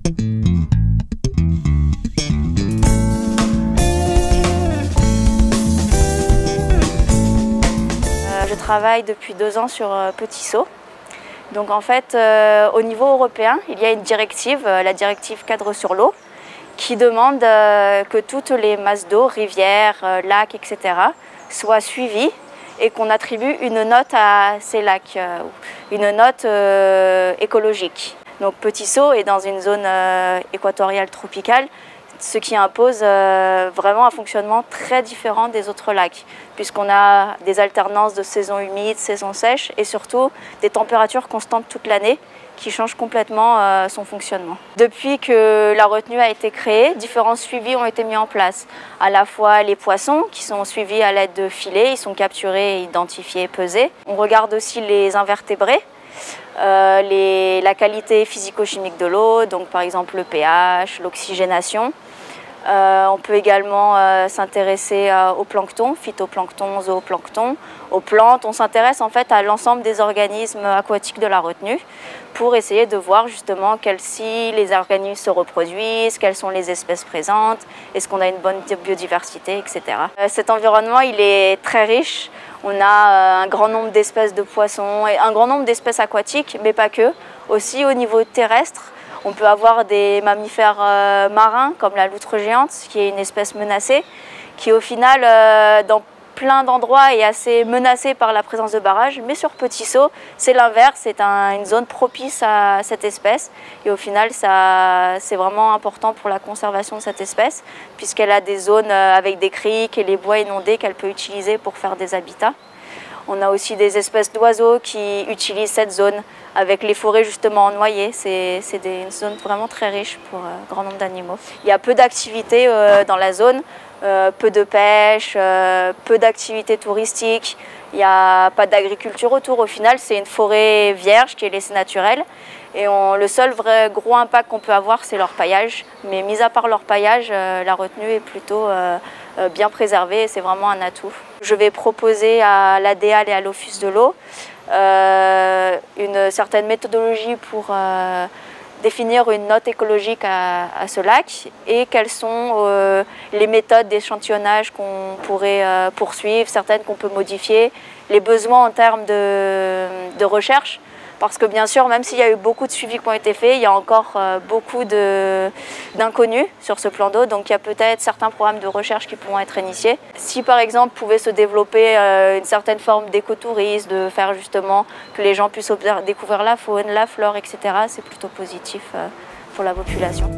Je travaille depuis 2 ans sur Petit Saut. Donc en fait, au niveau européen, il y a une directive, la directive cadre sur l'eau, qui demande que toutes les masses d'eau, rivières, lacs, etc., soient suivies et qu'on attribue une note à ces lacs, une note écologique. Donc Petit Saut est dans une zone équatoriale tropicale, ce qui impose vraiment un fonctionnement très différent des autres lacs, puisqu'on a des alternances de saisons humides, saisons sèches et surtout des températures constantes toute l'année qui changent complètement son fonctionnement. Depuis que la retenue a été créée, différents suivis ont été mis en place. À la fois les poissons qui sont suivis à l'aide de filets, ils sont capturés, identifiés, pesés. On regarde aussi les invertébrés. La qualité physico-chimique de l'eau, donc par exemple le pH, l'oxygénation. On peut également s'intéresser au plancton, phytoplancton, zooplancton, aux plantes. On s'intéresse en fait à l'ensemble des organismes aquatiques de la retenue pour essayer de voir justement si les organismes se reproduisent, quelles sont les espèces présentes, est-ce qu'on a une bonne biodiversité, etc. Cet environnement, il est très riche. On a un grand nombre d'espèces de poissons et un grand nombre d'espèces aquatiques, mais pas que. Aussi au niveau terrestre, on peut avoir des mammifères marins comme la loutre géante, qui est une espèce menacée, qui au final, dans plein d'endroits, est assez menacée par la présence de barrages. Mais sur Petit Saut, c'est l'inverse, c'est une zone propice à cette espèce. Et au final, c'est vraiment important pour la conservation de cette espèce, puisqu'elle a des zones avec des criques et les bois inondés qu'elle peut utiliser pour faire des habitats. On a aussi des espèces d'oiseaux qui utilisent cette zone avec les forêts justement en noyer. C'est une zone vraiment très riche pour un grand nombre d'animaux. Il y a peu d'activités dans la zone, peu de pêche, peu d'activités touristiques. Il n'y a pas d'agriculture autour. Au final, c'est une forêt vierge qui est laissée naturelle. Et le seul vrai gros impact qu'on peut avoir, c'est l'orpaillage. Mais mis à part l'orpaillage, la retenue est plutôt bien préservée et c'est vraiment un atout. Je vais proposer à l'ADEAL et à l'Office de l'eau une certaine méthodologie pour définir une note écologique à ce lac et quelles sont les méthodes d'échantillonnage qu'on pourrait poursuivre, certaines qu'on peut modifier, les besoins en termes de recherche. Parce que bien sûr, même s'il y a eu beaucoup de suivis qui ont été faits, il y a encore beaucoup d'inconnus sur ce plan d'eau. Donc il y a peut-être certains programmes de recherche qui pourront être initiés. Si par exemple pouvait se développer une certaine forme d'écotourisme, de faire justement que les gens puissent découvrir la faune, la flore, etc., c'est plutôt positif pour la population.